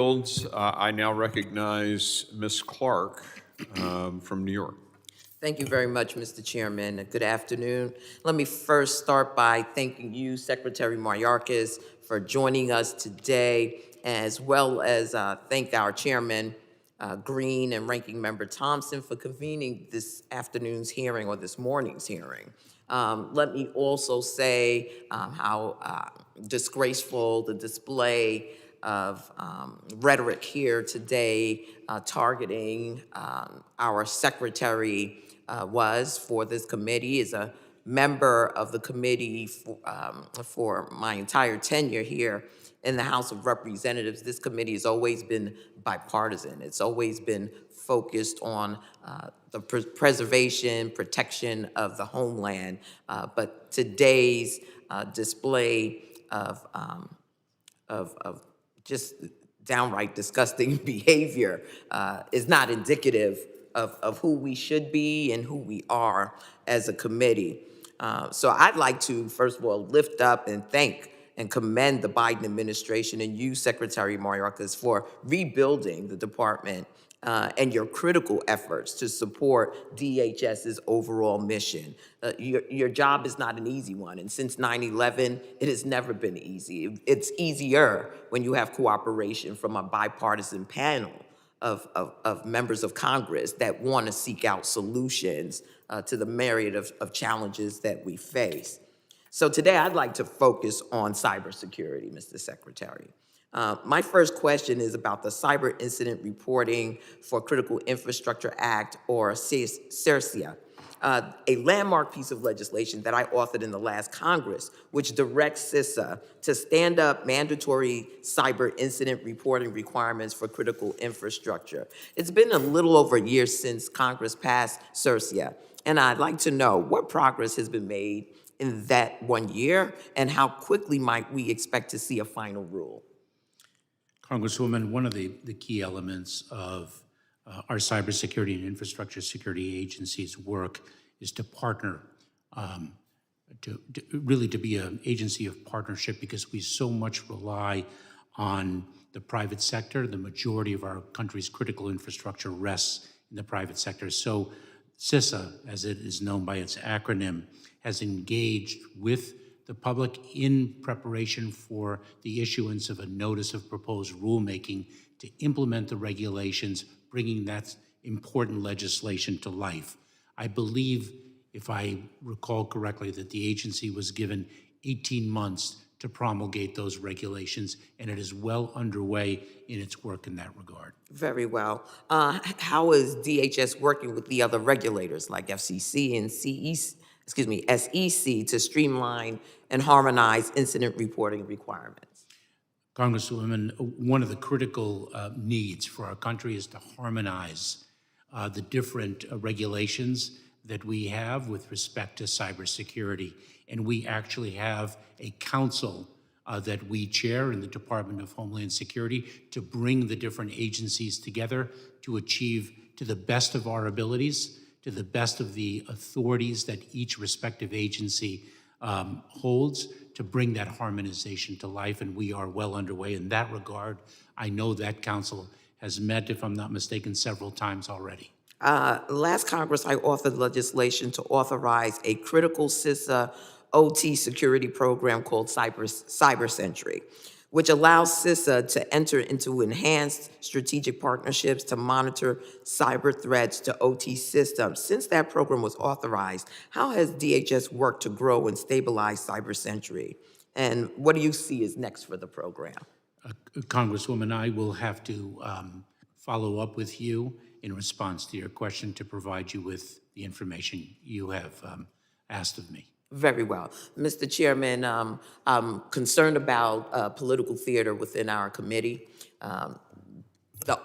I now recognize Ms. Clarke from New York. Thank you very much, Mr. Chairman. Good afternoon. Let me first start by thanking you, Secretary Mayorkas, for joining us today, as well as thank our Chairman Green and Ranking Member Thompson for convening this afternoon's hearing or this morning's hearing. Let me also say how disgraceful the display of rhetoric here today targeting our secretary was for this committee. As a member of the committee for my entire tenure here in the House of Representatives, this committee has always been bipartisan. It's always been focused on the preservation, protection of the homeland. But today's display of just downright disgusting behavior is not indicative of who we should be and who we are as a committee. So I'd like to, first of all, lift up and thank and commend the Biden administration and you, Secretary Mayorkas, for rebuilding the department and your critical efforts to support DHS's overall mission. Your job is not an easy one, and since 9/11, it has never been easy. It's easier when you have cooperation from a bipartisan panel of members of Congress that want to seek out solutions to the myriad of challenges that we face. So today I'd like to focus on cybersecurity, Mr. Secretary. My first question is about the Cyber Incident Reporting for Critical Infrastructure Act, or CIRCIA, a landmark piece of legislation that I authored in the last Congress, which directs CISA to stand up mandatory cyber incident reporting requirements for critical infrastructure. It's been a little over a year since Congress passed CIRCIA, and I'd like to know what progress has been made in that 1 year, and how quickly might we expect to see a final rule? Congresswoman, one of the key elements of our cybersecurity and infrastructure security agency's work is to partner, to be an agency of partnership, because we so much rely on the private sector. The majority of our country's critical infrastructure rests in the private sector. So CISA, as it is known by its acronym, has engaged with the public in preparation for the issuance of a notice of proposed rulemaking to implement the regulations, bringing that important legislation to life. I believe, if I recall correctly, that the agency was given 18 months to promulgate those regulations, and it is well underway in its work in that regard. Very well. How is DHS working with the other regulators like FCC and SEC to streamline and harmonize incident reporting requirements? Congresswoman, one of the critical needs for our country is to harmonize the different regulations that we have with respect to cybersecurity. And we actually have a council that we chair in the Department of Homeland Security to bring the different agencies together to achieve, to the best of our abilities, to the best of the authorities that each respective agency holds, to bring that harmonization to life, and we are well underway in that regard. I know that council has met, if I'm not mistaken, several times already. Last Congress, I authored legislation to authorize a critical CISA OT security program called Cyber Sentry, which allows CISA to enter into enhanced strategic partnerships to monitor cyber threats to OT systems. Since that program was authorized, how has DHS worked to grow and stabilize Cyber Sentry? And what do you see is next for the program? Congresswoman, I will have to follow up with you in response to your question to provide you with the information you have asked of me. Very well. Mr. Chairman, I'm concerned about political theater within our committee. There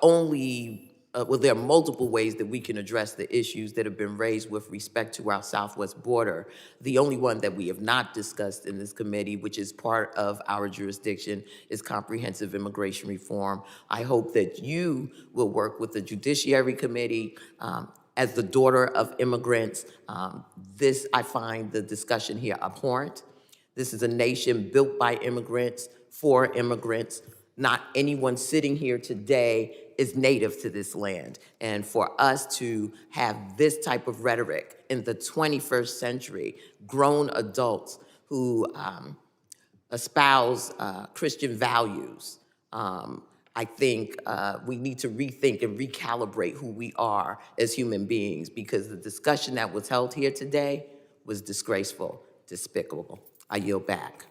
are multiple ways that we can address the issues that have been raised with respect to our southwest border. The only one that we have not discussed in this committee, which is part of our jurisdiction, is comprehensive immigration reform. I hope that you will work with the Judiciary Committee. As the daughter of immigrants, I find the discussion here abhorrent. This is a nation built by immigrants, for immigrants. Not anyone sitting here today is native to this land. And for us to have this type of rhetoric in the 21st century, grown adults who espouse Christian values, I think we need to rethink and recalibrate who we are as human beings, because the discussion that was held here today was disgraceful, despicable. I yield back.